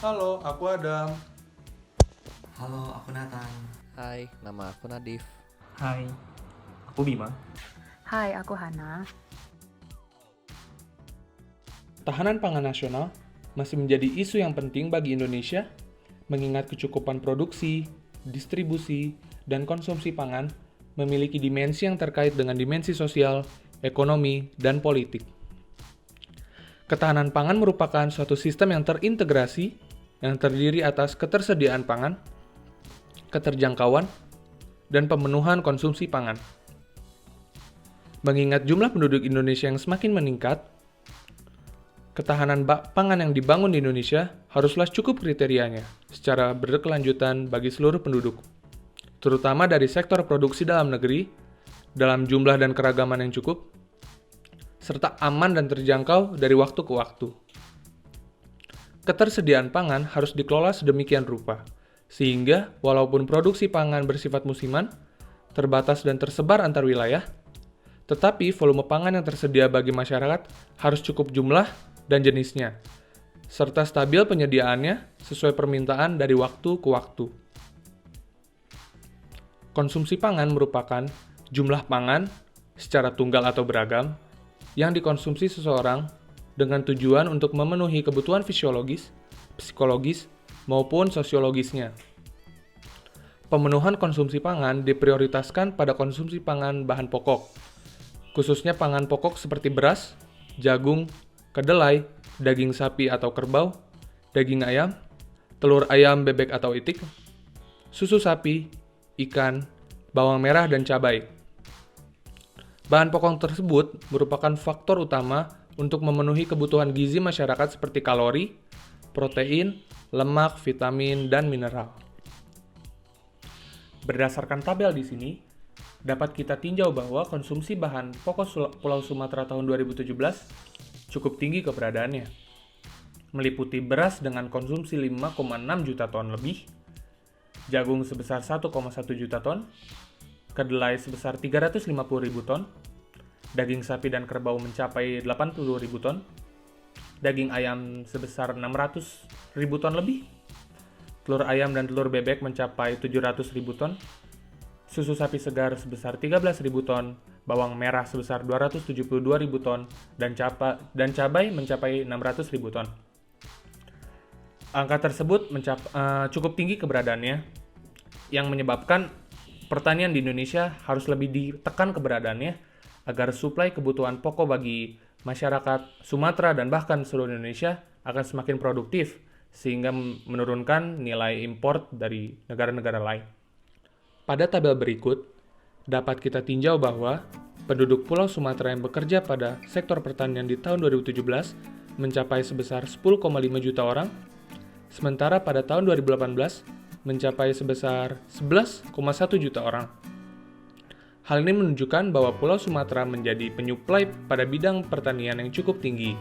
Halo, aku Adam. Halo, aku Nathan. Hai, nama aku Nadif. Hai, aku Bima. Hai, aku Hana. Ketahanan pangan nasional masih menjadi isu yang penting bagi Indonesia, mengingat kecukupan produksi, distribusi, dan konsumsi pangan memiliki dimensi yang terkait dengan dimensi sosial, ekonomi, dan politik. Ketahanan pangan merupakan suatu sistem yang terintegrasi, yang terdiri atas ketersediaan pangan, keterjangkauan, dan pemenuhan konsumsi pangan. Mengingat jumlah penduduk Indonesia yang semakin meningkat, ketahanan pangan yang dibangun di Indonesia haruslah cukup kriterianya secara berkelanjutan bagi seluruh penduduk, terutama dari sektor produksi dalam negeri, dalam jumlah dan keragaman yang cukup, serta aman dan terjangkau dari waktu ke waktu. Ketersediaan pangan harus dikelola sedemikian rupa, sehingga walaupun produksi pangan bersifat musiman, terbatas dan tersebar antar wilayah, tetapi volume pangan yang tersedia bagi masyarakat harus cukup jumlah dan jenisnya, serta stabil penyediaannya sesuai permintaan dari waktu ke waktu. Konsumsi pangan merupakan jumlah pangan secara tunggal atau beragam yang dikonsumsi seseorang dengan tujuan untuk memenuhi kebutuhan fisiologis, psikologis, maupun sosiologisnya. Pemenuhan konsumsi pangan diprioritaskan pada konsumsi pangan bahan pokok, khususnya pangan pokok seperti beras, jagung, kedelai, daging sapi atau kerbau, daging ayam, telur ayam, bebek atau itik, susu sapi, ikan, bawang merah, dan cabai. Bahan pokok tersebut merupakan faktor utama untuk memenuhi kebutuhan gizi masyarakat seperti kalori, protein, lemak, vitamin, dan mineral. Berdasarkan tabel di sini, dapat kita tinjau bahwa konsumsi bahan pokok Pulau Sumatera tahun 2017 cukup tinggi keberadaannya, meliputi beras dengan konsumsi 5,6 juta ton lebih, jagung sebesar 1,1 juta ton, kedelai sebesar 350.000 ton, daging sapi dan kerbau mencapai 80.000 ton, daging ayam sebesar 600.000 ton lebih, telur ayam dan telur bebek mencapai 700.000 ton, susu sapi segar sebesar 13.000 ton, bawang merah sebesar 272.000 ton, dan cabai mencapai 600.000 ton. Angka tersebut cukup tinggi keberadaannya, yang menyebabkan pertanian di Indonesia harus lebih ditekan keberadaannya agar suplai kebutuhan pokok bagi masyarakat Sumatera dan bahkan seluruh Indonesia akan semakin produktif, sehingga menurunkan nilai import dari negara-negara lain. Pada tabel berikut, dapat kita tinjau bahwa penduduk Pulau Sumatera yang bekerja pada sektor pertanian di tahun 2017 mencapai sebesar 10,5 juta orang, sementara pada tahun 2018 mencapai sebesar 11,1 juta orang. Hal ini menunjukkan bahwa Pulau Sumatera menjadi penyuplai pada bidang pertanian yang cukup tinggi,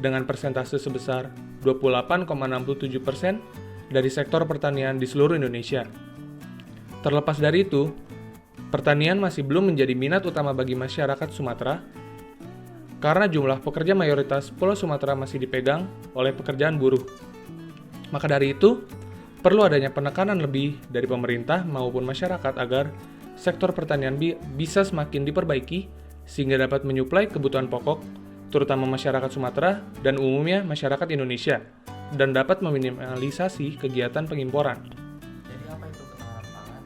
dengan persentase sebesar 28,67% dari sektor pertanian di seluruh Indonesia. Terlepas dari itu, pertanian masih belum menjadi minat utama bagi masyarakat Sumatera, karena jumlah pekerja mayoritas Pulau Sumatera masih dipegang oleh pekerjaan buruh. Maka dari itu, perlu adanya penekanan lebih dari pemerintah maupun masyarakat agar sektor pertanian bisa semakin diperbaiki sehingga dapat menyuplai kebutuhan pokok, terutama masyarakat Sumatera dan umumnya masyarakat Indonesia, dan dapat meminimalisasi kegiatan pengimporan. Jadi apa itu ketahanan pangan?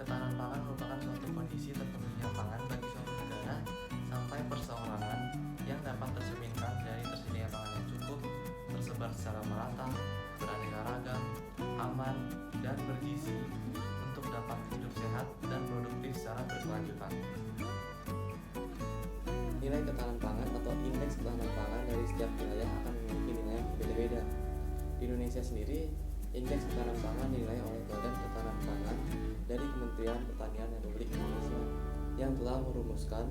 Ketahanan pangan merupakan suatu kondisi terpenuhinya pangan bagi suatu negara sampai perseorangan yang dapat tercerminkan dari tersedia pangan yang cukup, tersebar secara merata, beraneka ragam, aman, dan bergizi untuk dapat hidup sehat dan produktif secara berkelanjutan. Nilai ketahanan pangan atau indeks ketahanan pangan dari setiap wilayah akan memiliki nilai yang berbeda-beda. Di Indonesia sendiri, indeks ketahanan pangan dinilai oleh Badan Ketahanan Pangan dari Kementerian Pertanian Republik Indonesia yang telah merumuskan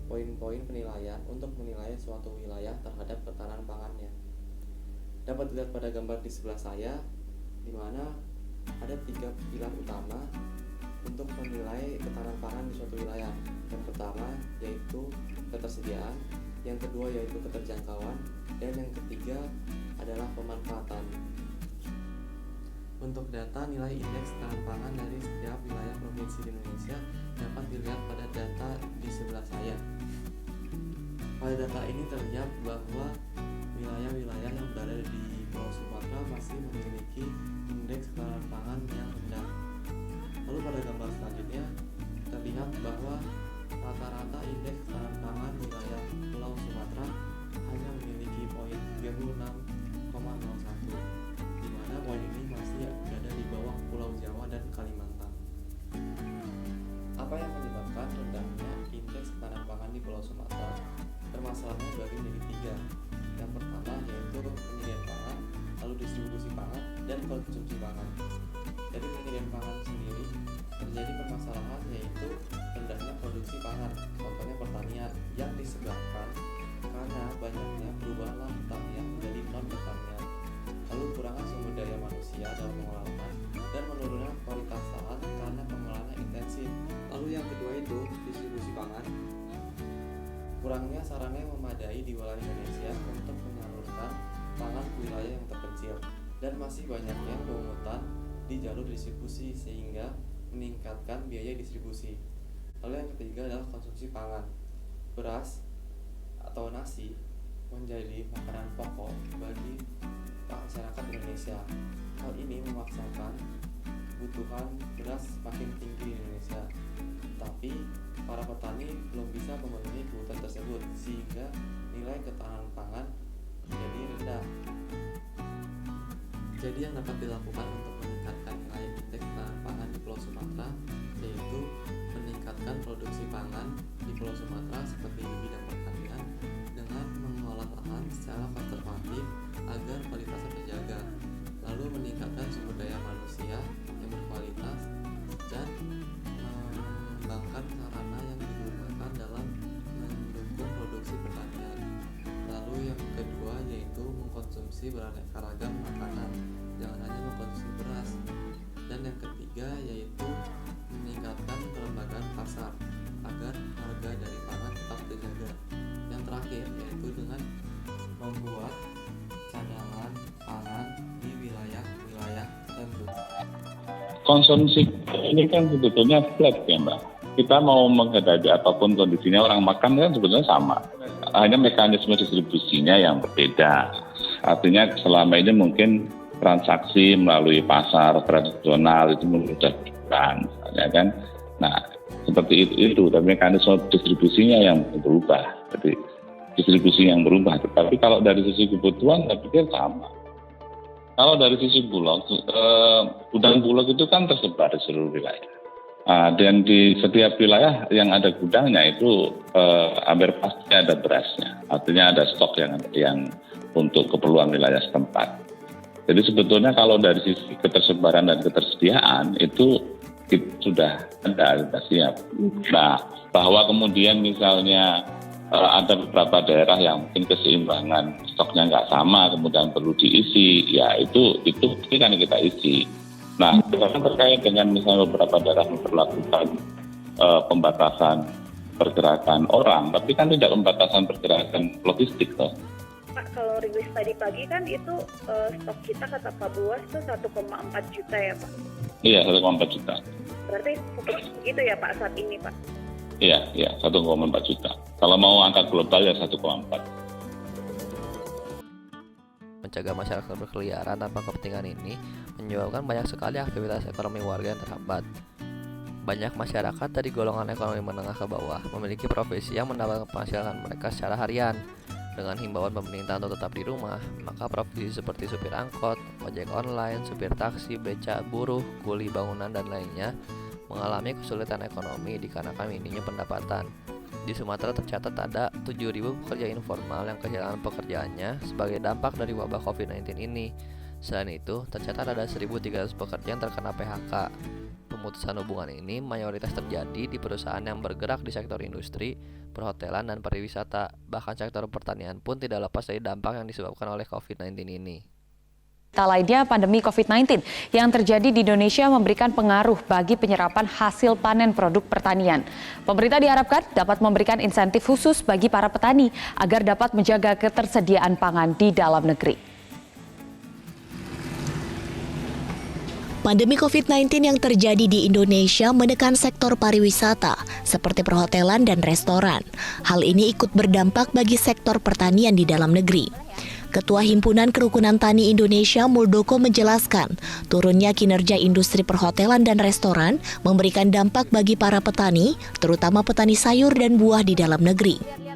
poin-poin penilaian untuk menilai suatu wilayah terhadap ketahanan pangannya. Dapat dilihat pada gambar di sebelah saya, di mana ada 3 pilar utama untuk menilai ketahanan pangan di suatu wilayah. Yang pertama yaitu ketersediaan, yang kedua yaitu keterjangkauan, dan yang ketiga adalah pemanfaatan. Untuk data nilai indeks ketahanan pangan dari setiap wilayah provinsi di Indonesia dapat dilihat pada data di sebelah saya. Pada data ini terlihat bahwa wilayah-wilayah yang berada di Pulau Sumatera masih memiliki indeks ketahanan pangan yang rendah. Lalu pada gambar selanjutnya terlihat bahwa rata-rata indeks ketahanan pangan wilayah Pulau Sumatera hanya memiliki poin 36,01, di mana poin ini masih berada di bawah Pulau Jawa dan Kalimantan. Apa yang menyebabkan rendahnya indeks ketahanan pangan di Pulau Sumatera? Permasalahannya dibagi menjadi 3. Yang pertama yaitu penyediaan pangan, lalu distribusi pangan, dan konsumsi pangan. Dari penyediaan pangan sendiri terjadi permasalahan yaitu rendahnya produksi pangan, contohnya pertanian, yang disebabkan karena banyaknya perubahan lahan pertanian menjadi non pertanian, lalu kurangnya sumber daya manusia dalam pengolahan, dan menurunnya kualitas lahan karena pengolahan intensif. Lalu yang kedua itu distribusi pangan. Kurangnya sarana yang memadai di wilayah Indonesia untuk menyalurkan pangan ke wilayah yang terpencil, dan masih banyaknya pungutan di jalur distribusi sehingga meningkatkan biaya distribusi. Lalu yang ketiga adalah konsumsi pangan. Beras atau nasi menjadi makanan pokok bagi masyarakat Indonesia. Hal ini memaksakan kebutuhan beras makin tinggi di Indonesia. Tapi para petani belum bisa memenuhi kebutuhan tersebut sehingga nilai ketahanan pangan menjadi rendah. Jadi yang dapat dilakukan untuk meningkatkan nilai indeks ketahanan pangan di Pulau Sumatera yaitu meningkatkan produksi pangan di Pulau Sumatera seperti di bidang pertanian dengan mengolah lahan secara konservatif agar kualitasnya terjaga, lalu meningkatkan sumber daya manusia yang berkualitas dan mengembangkan sarana yang digunakan dalam mendukung produksi pertanian. Lalu yang kedua yaitu mengkonsumsi beraneka ragam makanan, jangan hanya mengkonsumsi beras. Dan yang ketiga yaitu meningkatkan kelembagaan pasar agar harga dari pangan tetap terjaga. Yang terakhir yaitu dengan membuat cadangan pangan di wilayah-wilayah tertentu. Konsumsi ini kan sebetulnya flat ya Mbak. Kita mau menghadapi apapun kondisinya, orang makan kan sebetulnya sama. Hanya mekanisme distribusinya yang berbeda. Artinya selama ini mungkin transaksi melalui pasar tradisional itu sudah berkurang, ya kan? Nah, seperti itu. Tapi mekanisme distribusinya yang berubah. Jadi distribusi yang berubah. Tetapi kalau dari sisi kebutuhan, saya pikir sama. Kalau dari sisi bulog, gudang bulog itu kan tersebar di seluruh wilayah. Dan di setiap wilayah yang ada gudangnya itu hampir pasti ada berasnya. Artinya ada stok yang untuk keperluan wilayah setempat. Jadi sebetulnya kalau dari sisi ketersebaran dan ketersediaan itu sudah ada, sudah siap. Nah, bahwa kemudian misalnya ada beberapa daerah yang mungkin keseimbangan stoknya nggak sama, kemudian perlu diisi, ya itu kan kita isi. Nah, misalkan terkait dengan misalnya beberapa daerah memperlakukan pembatasan pergerakan orang, tapi kan tidak pembatasan pergerakan logistik toh. Pak, kalau rilis tadi pagi kan itu stok kita kata Pak Buas itu 1,4 juta ya Pak? Iya, 1,4 juta. Berarti cukup segitu ya Pak saat ini Pak? Iya, 1,4 juta. Kalau mau angka global ya 1,4. Mencegah masyarakat berkeliaran tanpa kepentingan ini menyebabkan banyak sekali aktivitas ekonomi warga yang terhambat. Banyak masyarakat dari golongan ekonomi menengah ke bawah memiliki profesi yang mendapatkan penghasilan mereka secara harian. Dengan himbauan pemerintah untuk tetap di rumah, maka profesi seperti supir angkot, ojek online, supir taksi, beca, buruh, kuli bangunan, dan lainnya mengalami kesulitan ekonomi dikarenakan minimnya pendapatan. Di Sumatera tercatat ada 7.000 pekerja informal yang kehilangan pekerjaannya sebagai dampak dari wabah COVID-19 ini. Selain itu, tercatat ada 1.300 pekerja yang terkena PHK. Pemutusan hubungan ini mayoritas terjadi di perusahaan yang bergerak di sektor industri, perhotelan, dan pariwisata. Bahkan sektor pertanian pun tidak lepas dari dampak yang disebabkan oleh COVID-19 ini. Tak lainnya, pandemi COVID-19 yang terjadi di Indonesia memberikan pengaruh bagi penyerapan hasil panen produk pertanian. Pemerintah diharapkan dapat memberikan insentif khusus bagi para petani agar dapat menjaga ketersediaan pangan di dalam negeri. Pandemi COVID-19 yang terjadi di Indonesia menekan sektor pariwisata seperti perhotelan dan restoran. Hal ini ikut berdampak bagi sektor pertanian di dalam negeri. Ketua Himpunan Kerukunan Tani Indonesia Muldoko menjelaskan, turunnya kinerja industri perhotelan dan restoran memberikan dampak bagi para petani, terutama petani sayur dan buah di dalam negeri.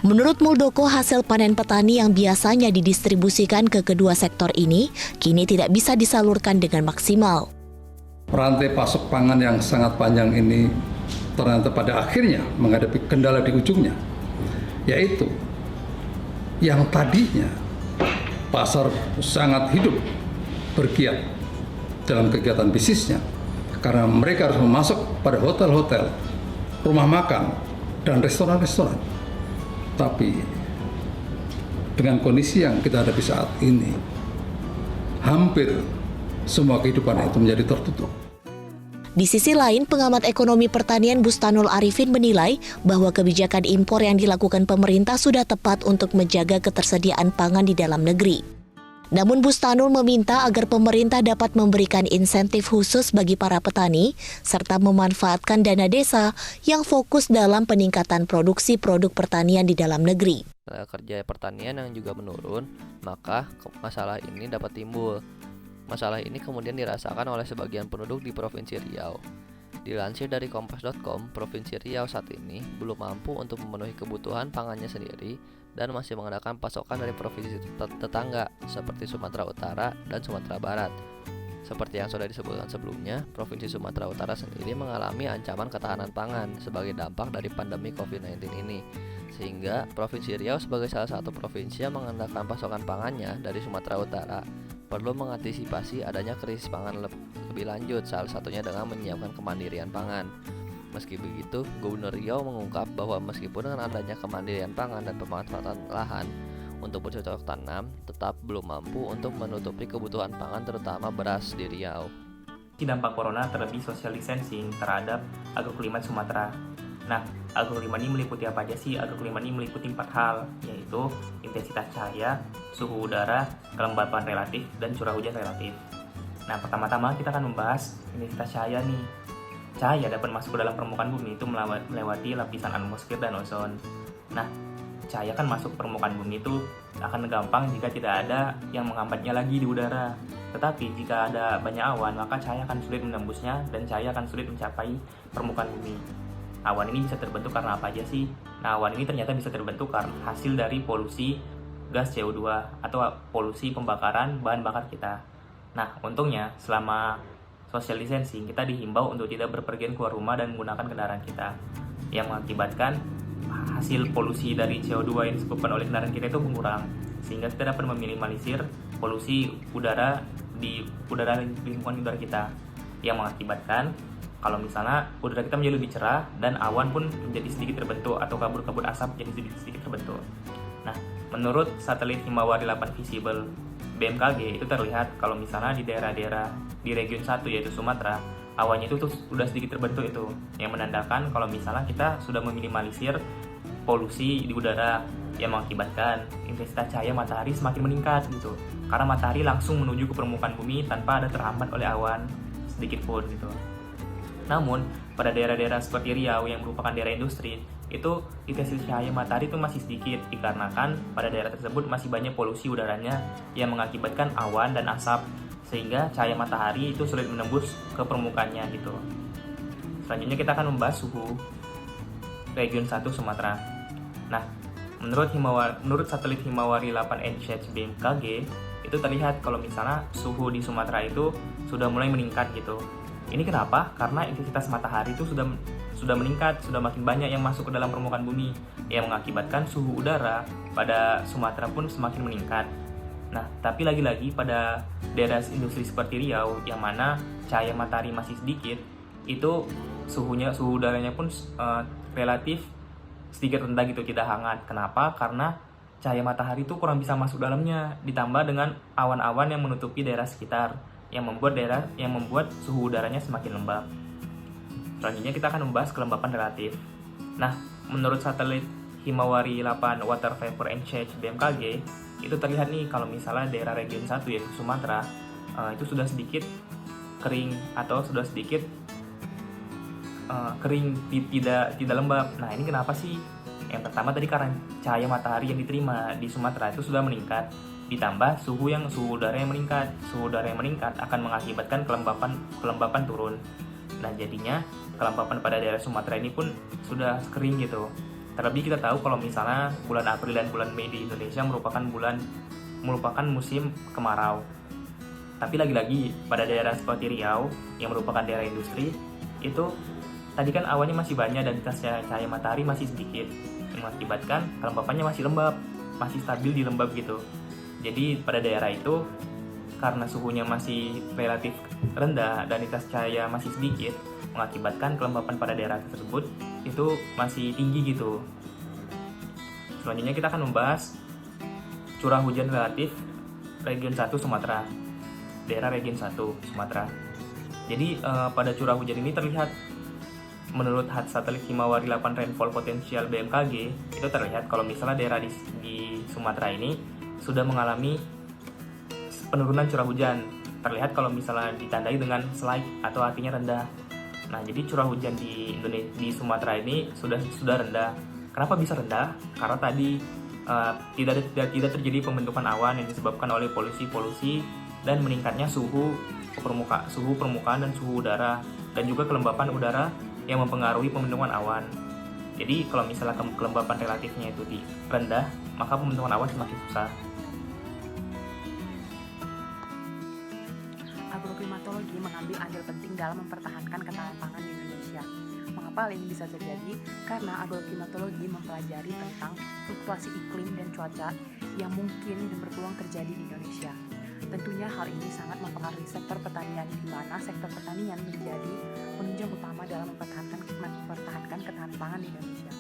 Menurut Muldoko, hasil panen petani yang biasanya didistribusikan ke kedua sektor ini kini tidak bisa disalurkan dengan maksimal. Rantai pasok pangan yang sangat panjang ini ternyata pada akhirnya menghadapi kendala di ujungnya, yaitu yang tadinya pasar sangat hidup, bergiat dalam kegiatan bisnisnya, karena mereka harus masuk pada hotel-hotel, rumah makan, dan restoran-restoran. Tapi dengan kondisi yang kita hadapi saat ini, hampir semua kehidupan itu menjadi tertutup. Di sisi lain, pengamat ekonomi pertanian Bustanul Arifin menilai bahwa kebijakan impor yang dilakukan pemerintah sudah tepat untuk menjaga ketersediaan pangan di dalam negeri. Namun Bustanul meminta agar pemerintah dapat memberikan insentif khusus bagi para petani, serta memanfaatkan dana desa yang fokus dalam peningkatan produksi produk pertanian di dalam negeri. Kerja pertanian yang juga menurun, maka masalah ini dapat timbul. Masalah ini kemudian dirasakan oleh sebagian penduduk di Provinsi Riau. Dilansir dari Kompas.com, Provinsi Riau saat ini belum mampu untuk memenuhi kebutuhan pangannya sendiri dan masih mengandalkan pasokan dari provinsi tetangga seperti Sumatera Utara dan Sumatera Barat. Seperti yang sudah disebutkan sebelumnya, Provinsi Sumatera Utara sendiri mengalami ancaman ketahanan pangan sebagai dampak dari pandemi COVID-19 ini. Sehingga Provinsi Riau sebagai salah satu provinsi yang mengandalkan pasokan pangannya dari Sumatera Utara perlu mengantisipasi adanya krisis pangan lebih lanjut, salah satunya dengan menyiapkan kemandirian pangan. Meski begitu, Gubernur Riau mengungkap bahwa meskipun dengan adanya kemandirian pangan dan pemanfaatan lahan untuk bercocok tanam, tetap belum mampu untuk menutupi kebutuhan pangan terutama beras di Riau. Dampak corona terlebih social distancing terhadap agroklimat Sumatera. Nah, agroklimat ini meliputi apa aja sih? Agroklimat ini meliputi 4 hal, yaitu intensitas cahaya, suhu udara, kelembapan relatif, dan curah hujan relatif. Nah, pertama-tama kita akan membahas intensitas cahaya nih. Cahaya dapat masuk ke dalam permukaan bumi itu melewati lapisan atmosfer dan ozon. Nah, cahaya kan masuk ke permukaan bumi itu akan gampang jika tidak ada yang menghambatnya lagi di udara. Tetapi jika ada banyak awan, maka cahaya akan sulit menembusnya dan cahaya akan sulit mencapai permukaan bumi. Awan ini bisa terbentuk karena apa aja sih? Nah, awan ini ternyata bisa terbentuk karena hasil dari polusi gas CO2 atau polusi pembakaran bahan bakar kita. Nah, untungnya selama social distancing kita dihimbau untuk tidak berpergian keluar rumah dan menggunakan kendaraan kita, yang mengakibatkan hasil polusi dari CO2 yang disebabkan oleh kendaraan kita itu mengurang, sehingga kita dapat meminimalisir polusi udara di lingkungan udara kita, yang mengakibatkan kalau misalnya udara kita menjadi lebih cerah dan awan pun menjadi sedikit terbentuk atau kabut-kabut asap jadi sedikit terbentuk. Nah, menurut satelit Himawari 8 Visible BMKG itu terlihat kalau misalnya di daerah-daerah di region 1 yaitu Sumatera, awannya itu tuh sudah sedikit terbentuk itu, yang menandakan kalau misalnya kita sudah meminimalisir polusi di udara, yang mengakibatkan intensitas cahaya matahari semakin meningkat gitu, karena matahari langsung menuju ke permukaan bumi tanpa ada terhambat oleh awan sedikit pun gitu. Namun pada daerah-daerah seperti Riau yang merupakan daerah industri, itu intensitas cahaya matahari itu masih sedikit dikarenakan pada daerah tersebut masih banyak polusi udaranya yang mengakibatkan awan dan asap, sehingga cahaya matahari itu sulit menembus ke permukaannya gitu. Selanjutnya kita akan membahas suhu region 1 Sumatera. Nah, menurut satelit Himawari 8 NCH BMKG itu terlihat kalau misalnya suhu di Sumatera itu sudah mulai meningkat gitu. Ini kenapa? Karena intensitas matahari itu sudah meningkat, sudah makin banyak yang masuk ke dalam permukaan bumi, yang mengakibatkan suhu udara pada Sumatera pun semakin meningkat. Nah, tapi lagi-lagi pada daerah industri seperti Riau, yang mana cahaya matahari masih sedikit, itu suhu udaranya pun relatif sedikit rendah gitu, tidak hangat. Kenapa? Karena cahaya matahari itu kurang bisa masuk dalamnya, ditambah dengan awan-awan yang menutupi daerah sekitar, yang membuat suhu udaranya semakin lembab. Selanjutnya kita akan membahas kelembapan relatif. Nah, menurut satelit Himawari 8 Water Vapor and Change BMKG, itu terlihat nih kalau misalnya daerah region 1 yaitu Sumatera itu sudah sedikit kering atau sudah sedikit kering, tidak lembab. Nah, ini kenapa sih? Yang pertama tadi karena cahaya matahari yang diterima di Sumatera itu sudah meningkat, ditambah suhu udara yang meningkat. Suhu udara yang meningkat akan mengakibatkan kelembapan turun. Nah, jadinya kelembapan pada daerah Sumatera ini pun sudah kering gitu. Terlebih kita tahu kalau misalnya bulan April dan bulan Mei di Indonesia merupakan musim kemarau. Tapi lagi-lagi pada daerah seperti Riau yang merupakan daerah industri itu tadi kan awannya masih banyak dan cahaya matahari masih sedikit, mengakibatkan kelembapannya masih lembab, masih stabil di lembab gitu. Jadi pada daerah itu karena suhunya masih relatif rendah dan intensitas cahaya masih sedikit, mengakibatkan kelembapan pada daerah tersebut itu masih tinggi gitu. Selanjutnya kita akan membahas curah hujan relatif region 1 Sumatera, daerah region 1 Sumatera. Jadi pada curah hujan ini terlihat menurut satelit Himawari 8 Rainfall Potential BMKG itu terlihat kalau misalnya daerah di Sumatera ini sudah mengalami penurunan curah hujan. Terlihat kalau misalnya ditandai dengan slide atau artinya rendah. Nah, jadi curah hujan di Sumatera ini sudah rendah. Kenapa bisa rendah? Karena tadi tidak terjadi pembentukan awan yang disebabkan oleh polusi dan meningkatnya suhu permukaan dan suhu udara, dan juga kelembapan udara yang mempengaruhi pembentukan awan. Jadi kalau misalnya kelembapan relatifnya itu rendah, maka pembentukan awan semakin susah. Agroklimatologi mengambil andil penting dalam mempertahankan ketahanan pangan di Indonesia. Mengapa hal ini bisa terjadi? Karena agroklimatologi mempelajari tentang fluktuasi iklim dan cuaca yang mungkin dan berpeluang terjadi di Indonesia. Tentunya hal ini sangat mempengaruhi sektor pertanian, di mana sektor pertanian menjadi penunjang utama dalam mempertahankan ketahanan pangan di Indonesia.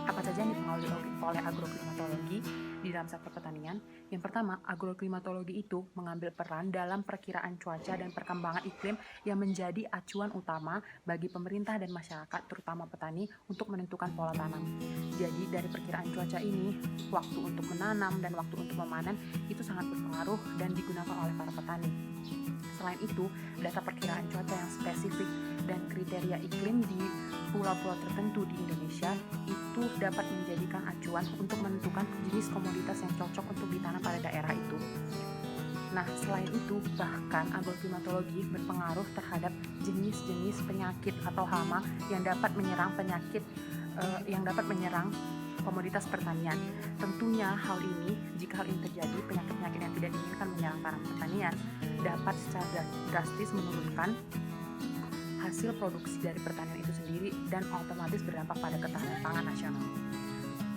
Apa saja yang dipengaruhi oleh agroklimatologi di dalam sektor pertanian? Yang pertama, agroklimatologi itu mengambil peran dalam perkiraan cuaca dan perkembangan iklim yang menjadi acuan utama bagi pemerintah dan masyarakat, terutama petani, untuk menentukan pola tanam. Jadi dari perkiraan cuaca ini, waktu untuk menanam dan waktu untuk memanen itu sangat berpengaruh dan digunakan oleh para petani. Selain itu, data perkiraan cuaca yang spesifik dan kriteria iklim di pulau-pulau tertentu di Indonesia itu dapat menjadikan acuan untuk menentukan jenis komoditas yang cocok untuk ditanam pada daerah itu. Nah, selain itu, bahkan agroklimatologi berpengaruh terhadap jenis-jenis penyakit atau hama yang dapat menyerang komoditas pertanian. Tentunya jika hal ini terjadi, penyakit-penyakit yang tidak diinginkan menyerang tanaman pertanian dapat secara drastis menurunkan hasil produksi dari pertanian itu sendiri dan otomatis berdampak pada ketahanan pangan nasional.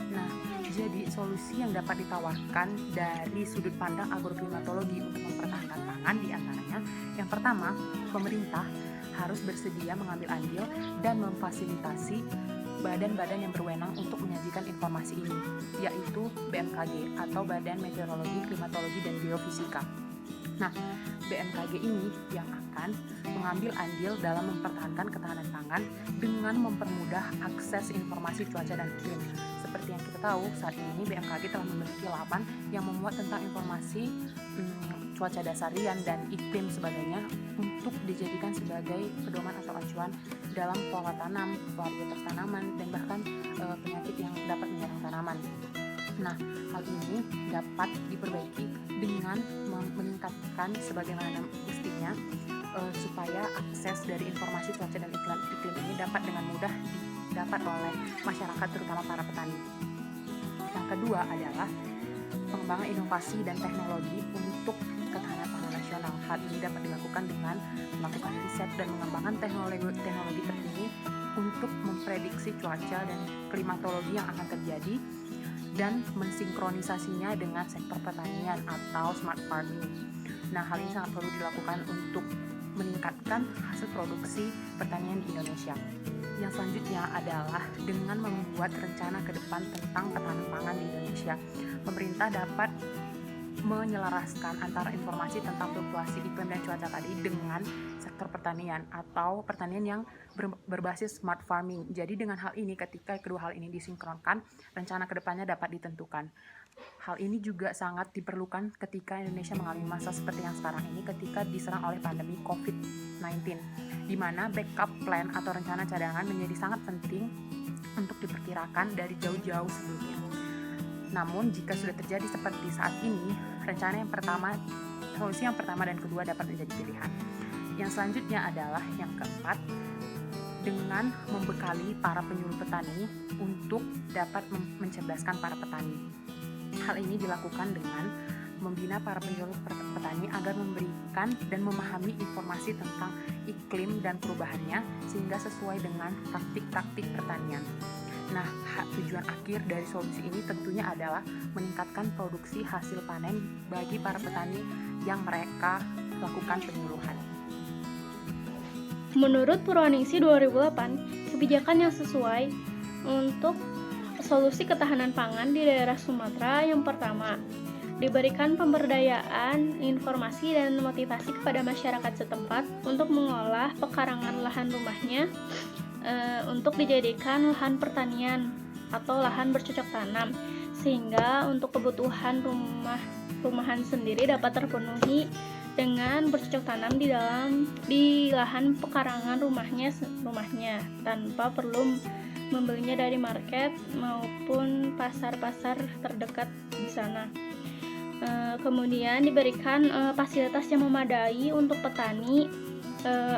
Nah, jadi solusi yang dapat ditawarkan dari sudut pandang agroklimatologi untuk mempertahankan pangan diantaranya, yang pertama, pemerintah harus bersedia mengambil andil dan memfasilitasi badan-badan yang berwenang untuk menyajikan informasi ini, yaitu BMKG atau Badan Meteorologi, Klimatologi, dan Geofisika. Nah, BMKG ini yang akan mengambil andil dalam mempertahankan ketahanan pangan dengan mempermudah akses informasi cuaca dan iklim. Seperti yang kita tahu, saat ini BMKG telah memiliki lapan yang memuat tentang informasi cuaca dasarian dan iklim sebagainya untuk dijadikan sebagai pedoman atau acuan dalam pola tanam, varietas tanaman, dan bahkan penyakit yang dapat menyerang tanaman. Nah, hal ini dapat diperbaiki dengan meningkatkan sebagaimana mestinya supaya akses dari informasi cuaca dan iklim ini dapat dengan mudah didapat oleh masyarakat, terutama para petani. Yang kedua adalah pengembangan inovasi dan teknologi untuk ketahanan pangan nasional. Hal ini dapat dilakukan dengan melakukan riset dan mengembangkan teknologi terkini untuk memprediksi cuaca dan klimatologi yang akan terjadi dan mensinkronisasinya dengan sektor pertanian atau smart farming. Nah, hal ini sangat perlu dilakukan untuk meningkatkan hasil produksi pertanian di Indonesia. Yang selanjutnya adalah dengan membuat rencana ke depan tentang ketahanan pangan di Indonesia. Pemerintah dapat menyelaraskan antara informasi tentang fluktuasi iklim dan cuaca tadi dengan sektor pertanian atau pertanian yang berbasis smart farming. Jadi dengan hal ini, ketika kedua hal ini disinkronkan, rencana kedepannya dapat ditentukan. Hal ini juga sangat diperlukan ketika Indonesia mengalami masa seperti yang sekarang ini ketika diserang oleh pandemi COVID-19, di mana backup plan atau rencana cadangan menjadi sangat penting untuk diperkirakan dari jauh-jauh sebelumnya. Namun jika sudah terjadi seperti saat ini, solusi yang pertama dan kedua dapat menjadi pilihan. Yang selanjutnya adalah yang keempat, dengan membekali para penyuluh petani untuk dapat mencerdaskan para petani. Hal ini dilakukan dengan membina para penyuluh petani agar memberikan dan memahami informasi tentang iklim dan perubahannya sehingga sesuai dengan praktik-praktik pertanian. Nah, tujuan akhir dari solusi ini tentunya adalah meningkatkan produksi hasil panen bagi para petani yang mereka lakukan penyuluhan. Menurut Purwaningsih 2008, kebijakan yang sesuai untuk solusi ketahanan pangan di daerah Sumatera yang pertama, diberikan pemberdayaan, informasi, dan motivasi kepada masyarakat setempat untuk mengolah pekarangan lahan rumahnya untuk dijadikan lahan pertanian atau lahan bercocok tanam, sehingga untuk kebutuhan rumahan sendiri dapat terpenuhi dengan bercocok tanam di lahan pekarangan rumahnya tanpa perlu membelinya dari market maupun pasar-pasar terdekat di sana. Kemudian diberikan fasilitas yang memadai untuk petani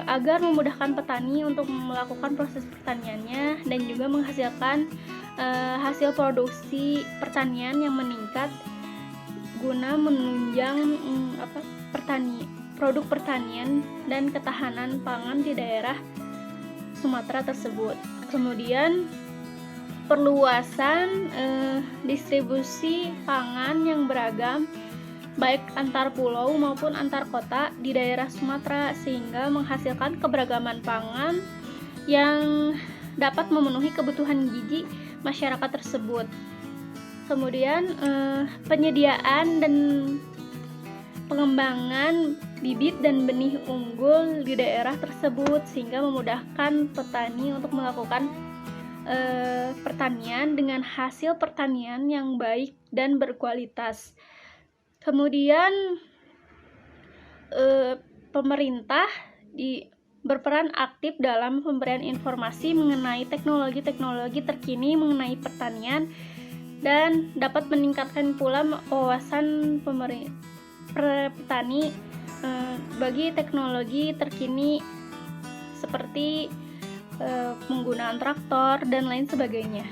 agar memudahkan petani untuk melakukan proses pertaniannya dan juga menghasilkan hasil produksi pertanian yang meningkat guna menunjang produk pertanian dan ketahanan pangan di daerah Sumatera tersebut. Kemudian perluasan distribusi pangan yang beragam baik antar pulau maupun antar kota di daerah Sumatera sehingga menghasilkan keberagaman pangan yang dapat memenuhi kebutuhan gizi masyarakat tersebut. Kemudian penyediaan dan pengembangan bibit dan benih unggul di daerah tersebut sehingga memudahkan petani untuk melakukan pertanian dengan hasil pertanian yang baik dan berkualitas. Kemudian pemerintah berperan aktif dalam pemberian informasi mengenai teknologi-teknologi terkini mengenai pertanian dan dapat meningkatkan pula wawasan petani bagi teknologi terkini seperti penggunaan traktor dan lain sebagainya.